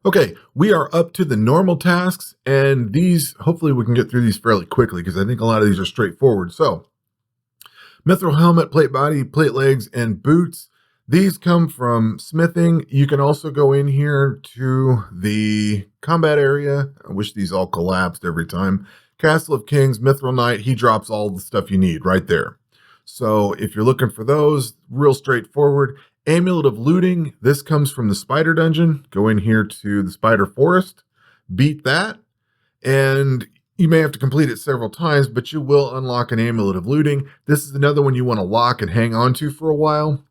Okay, we are up to the normal tasks, and these, hopefully we can get through these fairly quickly because I think a lot of these are straightforward. So, mithril helmet, plate body, plate legs, and boots. These come from smithing. You can also go in here to the combat area. I wish these all collapsed every time. Castle of Kings, Mithril Knight, he drops all the stuff you need right there. So if you're looking for those, real straightforward. Amulet of Looting, this comes from the Spider Dungeon. Go in here to the Spider Forest, beat that, and you may have to complete it several times, but you will unlock an Amulet of Looting. This is another one you want to lock and hang on to for a while.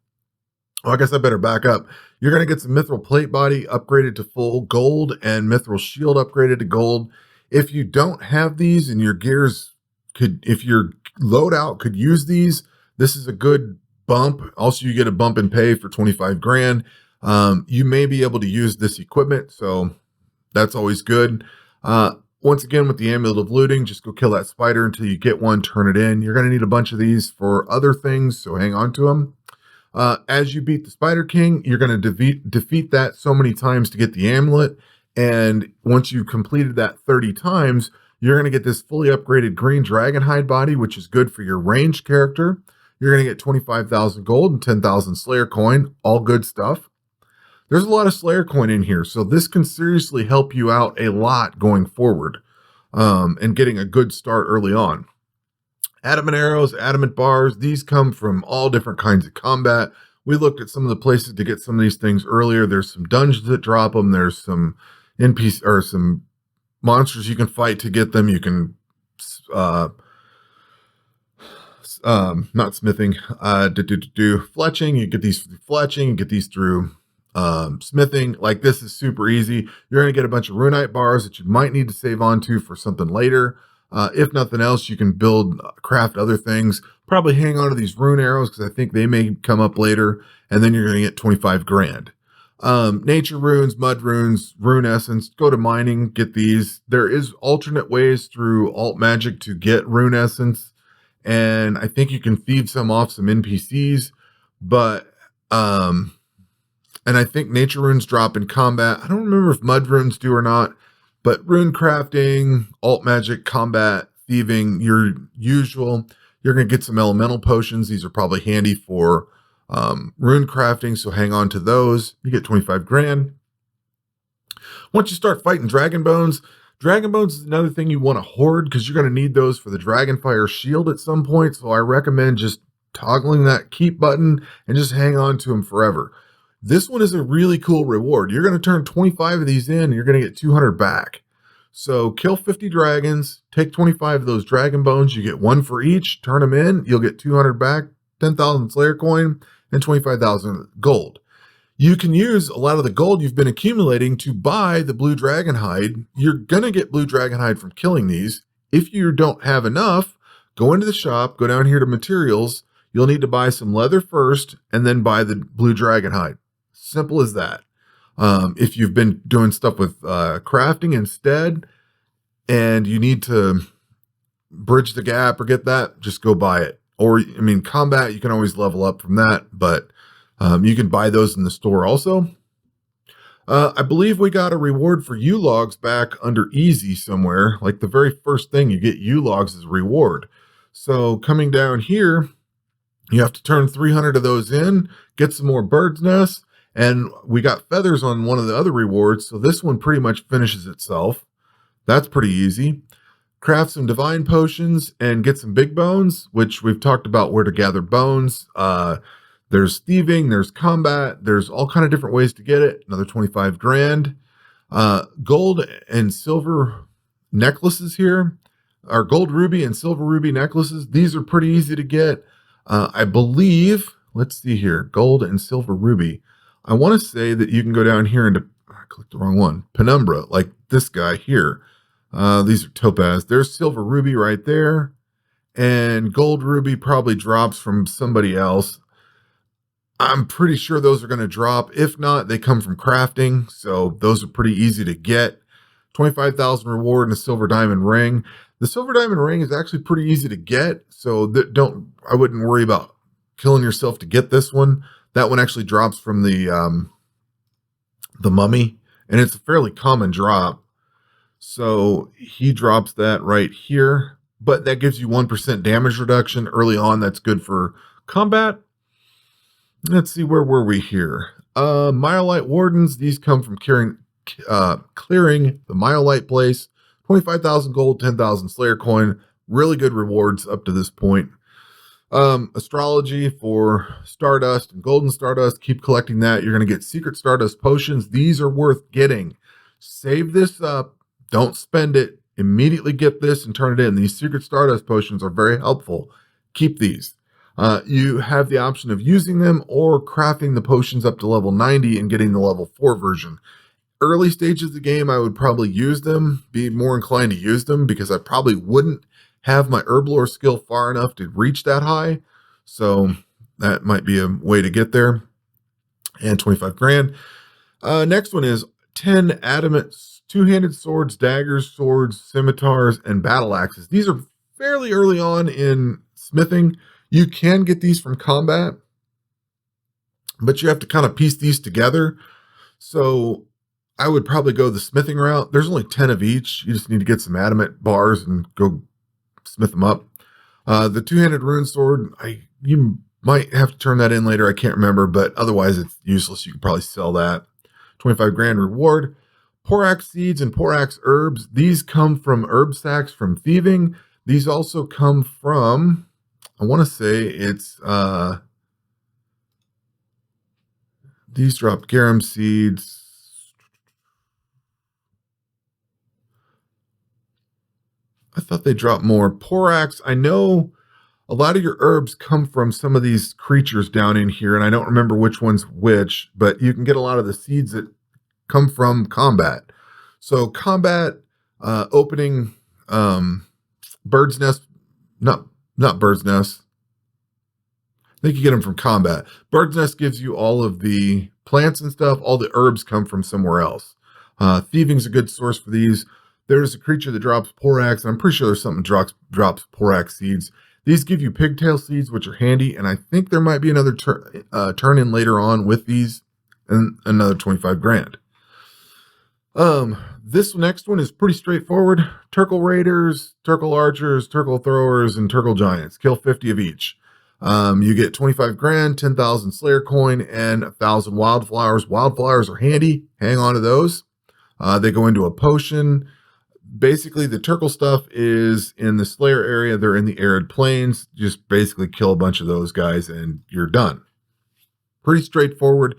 Oh, I guess I better back up. You're going to get some Mithril Plate Body upgraded to full gold and Mithril Shield upgraded to gold. If you don't have these and your gears if your loadout could use these, this is a good bump. Also, you get a bump in pay for 25 grand. You may be able to use this equipment, so that's always good. Once again, with the Amulet of Looting, just go kill that spider until you get one, turn it in. You're going to need a bunch of these for other things, so hang on to them. As you beat the Spider King, you're going to defeat that so many times to get the amulet. And once you've completed that 30 times, you're going to get this fully upgraded green dragon hide body, which is good for your ranged character. You're going to get 25,000 gold and 10,000 Slayer coin, all good stuff. There's a lot of Slayer coin in here, so this can seriously help you out a lot going forward and getting a good start early on. Adamant arrows, adamant bars, these come from all different kinds of combat. We looked at some of the places to get some of these things earlier. There's some dungeons that drop them. There's some NPC or some monsters you can fight to get them. You can not smithing, fletching. You get these through fletching, you get these through smithing. Like, this is super easy. You're going to get a bunch of runite bars that you might need to save onto for something later. If nothing else, you can craft other things. Probably hang on to these rune arrows because I think they may come up later. And then you're going to get 25 grand. Nature runes, mud runes, rune essence. Go to mining, get these. There is alternate ways through alt magic to get rune essence. And I think you can feed some off some NPCs. But, and I think nature runes drop in combat. I don't remember if mud runes do or not. But rune crafting, alt magic, combat, thieving, your usual. You're going to get some elemental potions. These are probably handy for rune crafting, so hang on to those. You get 25 grand. Once you start fighting dragon bones is another thing you want to hoard because you're going to need those for the Dragonfire shield at some point. So I recommend just toggling that keep button and just hang on to them forever. This one is a really cool reward. You're going to turn 25 of these in and you're going to get 200 back. So kill 50 dragons, take 25 of those dragon bones. You get one for each, turn them in. You'll get 200 back, 10,000 Slayer coin, and 25,000 gold. You can use a lot of the gold you've been accumulating to buy the blue dragon hide. You're going to get blue dragon hide from killing these. If you don't have enough, go into the shop, go down here to materials. You'll need to buy some leather first and then buy the blue dragon hide. Simple as that. If you've been doing stuff with crafting instead and you need to bridge the gap or get that, just go buy it. Or, I mean, combat, you can always level up from that, but you can buy those in the store also. I believe we got a reward for U-Logs back under easy somewhere. Like the very first thing you get U-Logs as a reward. So coming down here, you have to turn 300 of those in, get some more bird's nests. And we got feathers on one of the other rewards, so this one pretty much finishes itself. That's pretty easy. Craft some divine potions and get some big bones, which we've talked about where to gather bones. There's thieving, there's combat, there's all kind of different ways to get it. Another 25 grand. Gold and silver necklaces here. Our gold ruby and silver ruby necklaces. These are pretty easy to get. I believe, let's see here, gold and silver ruby. I want to say that you can go down here into, I clicked the wrong one, penumbra, like this guy here. These are topaz. There's silver ruby right there. And gold ruby probably drops from somebody else. I'm pretty sure those are going to drop. If not, they come from crafting. So those are pretty easy to get. 25,000 reward and a silver diamond ring. The silver diamond ring is actually pretty easy to get. So I wouldn't worry about killing yourself to get this one. That one actually drops from the mummy and it's a fairly common drop. So he drops that right here, but that gives you 1% damage reduction early on. That's good for combat. Let's see, where were we here? Myolite Wardens, these come from clearing the Myolite place. 25,000 gold, 10,000 Slayer coin. Really good rewards up to this point. Astrology for Stardust and Golden Stardust. Keep collecting that. You're going to get Secret Stardust potions. These are worth getting. Save this up. Don't spend it. Immediately get this and turn it in. These Secret Stardust potions are very helpful. Keep these. You have the option of using them or crafting the potions up to level 90 and getting the level 4 version. Early stages of the game, I would probably use them, be more inclined to use them, because I probably wouldn't have my herblore skill far enough to reach that high. So that might be a way to get there. And 25 grand. Next one is 10 adamant two-handed swords, daggers, swords, scimitars, and battle axes. These are fairly early on in smithing. You can get these from combat, but you have to kind of piece these together. So I would probably go the smithing route. There's only 10 of each. You just need to get some adamant bars and go smith them up. The two-handed rune sword, you might have to turn that in later. I can't remember, but otherwise it's useless. You could probably sell that. 25 grand reward. Porax seeds and Porax herbs. These come from herb sacks from thieving. These also come from, I want to say it's, these drop garum seeds. I thought they dropped more. Porax, I know a lot of your herbs come from some of these creatures down in here, and I don't remember which one's which, but you can get a lot of the seeds that come from combat. So combat, opening, bird's nest, not bird's nest. I think you get them from combat. Bird's nest gives you all of the plants and stuff. All the herbs come from somewhere else. Thieving's a good source for these. There's a creature that drops Porax, and I'm pretty sure there's something that drops Porax seeds. These give you pigtail seeds, which are handy, and I think there might be another turn in later on with these, and another 25 grand. This next one is pretty straightforward. Turkle Raiders, Turkle Archers, Turkle Throwers, and Turkle Giants. Kill 50 of each. You get 25 grand, 10,000 Slayer coin, and 1,000 Wildflowers. Wildflowers are handy. Hang on to those. They go into a potion. Basically, the Turkle stuff is in the Slayer area. They're in the arid plains. Just basically kill a bunch of those guys, and you're done. Pretty straightforward.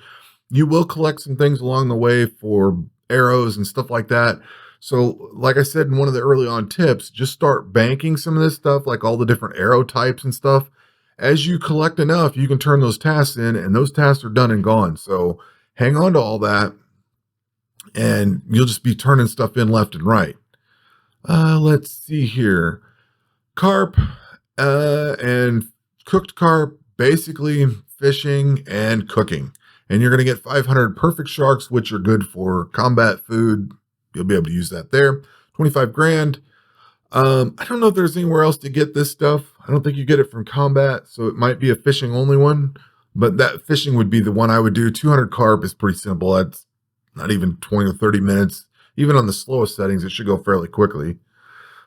You will collect some things along the way for arrows and stuff like that. So like I said in one of the early on tips, just start banking some of this stuff, like all the different arrow types and stuff. As you collect enough, you can turn those tasks in, and those tasks are done and gone. So hang on to all that, and you'll just be turning stuff in left and right. Let's see here. Carp and cooked carp, basically fishing and cooking. And you're going to get 500 perfect sharks, which are good for combat food. You'll be able to use that there. 25 grand. I don't know if there's anywhere else to get this stuff. I don't think you get it from combat, so it might be a fishing only one. But that fishing would be the one I would do. 200 carp is pretty simple. That's not even 20 or 30 minutes. Even on the slowest settings, it should go fairly quickly.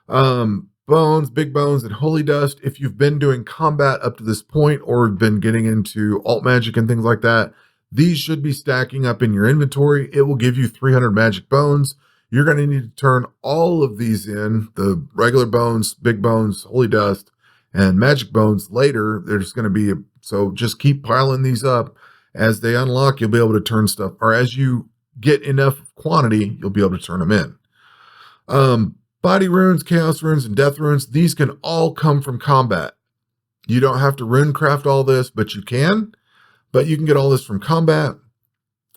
Bones, big bones, and holy dust. If you've been doing combat up to this point or been getting into alt magic and things like that, these should be stacking up in your inventory. It will give you 300 magic bones. You're going to need to turn all of these in, the regular bones, big bones, holy dust, and magic bones later. There's going to be, so just keep piling these up. As they unlock, you'll be able to turn stuff, or as you get enough quantity, you'll be able to turn them in. Body runes, chaos runes, and death runes, these can all come from combat. You don't have to rune craft all this, but you can. But you can get all this from combat.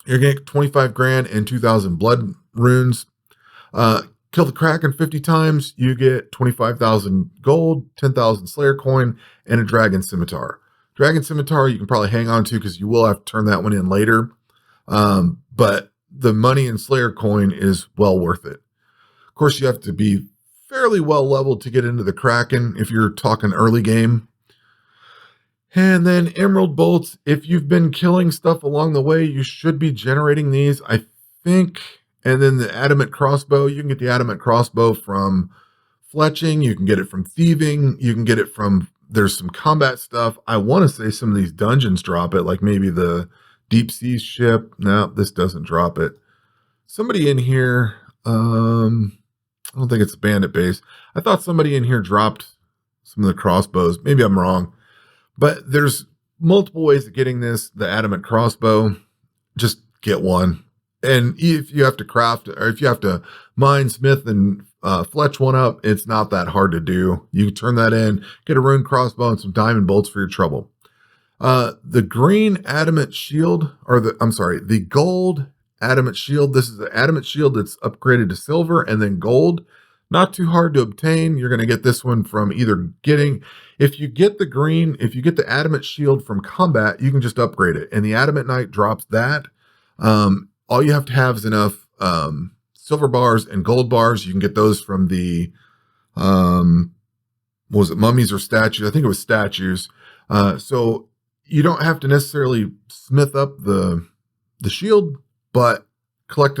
You're going to get 25 grand and 2,000 blood runes. Kill the Kraken 50 times, you get 25,000 gold, 10,000 Slayer coin, and a Dragon Scimitar. Dragon Scimitar you can probably hang on to because you will have to turn that one in later. But the money in Slayer coin is well worth it. Of course, you have to be fairly well leveled to get into the Kraken if you're talking early game. And then Emerald Bolts. If you've been killing stuff along the way, you should be generating these. I think And then the adamant crossbow, you can get the adamant crossbow from fletching, you can get it from thieving, you can get it from, there's some combat stuff. I want to say some of these dungeons drop it, like maybe the deep sea ship. No, this doesn't drop it. Somebody in here, I don't think it's a bandit base. I thought somebody in here dropped some of the crossbows. Maybe I'm wrong, but there's multiple ways of getting this, the adamant crossbow. Just get one. And if you have to craft, or if you have to mine, smith, and fletch one up, it's not that hard to do. You can turn that in, get a rune crossbow and some diamond bolts for your trouble. The green adamant shield, or the gold adamant shield. This is the adamant shield that's upgraded to silver and then gold. Not too hard to obtain. You're going to get this one from either if you get the adamant shield from combat, you can just upgrade it. And the adamant knight drops that. All you have to have is enough silver bars and gold bars. You can get those from the, was it mummies or statues? I think it was statues. So you don't have to necessarily smith up the shield, but collect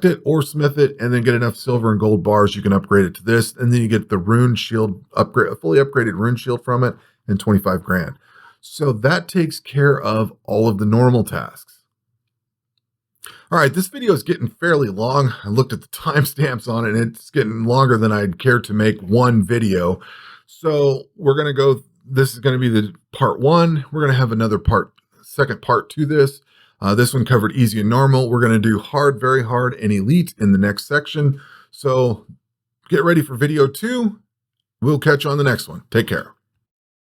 it or smith it, and then get enough silver and gold bars. You can upgrade it to this, and then you get the rune shield upgrade, a fully upgraded rune shield from it, and 25 grand. So that takes care of all of the normal tasks. All right, this video is getting fairly long. I looked at the timestamps on it, and it's getting longer than I'd care to make one video. So we're going to go, this is going to be the part one. We're going to have another second part to this. This one covered easy and normal. We're going to do hard, very hard, and elite in the next section. So get ready for video 2. We'll catch you on the next one. Take care.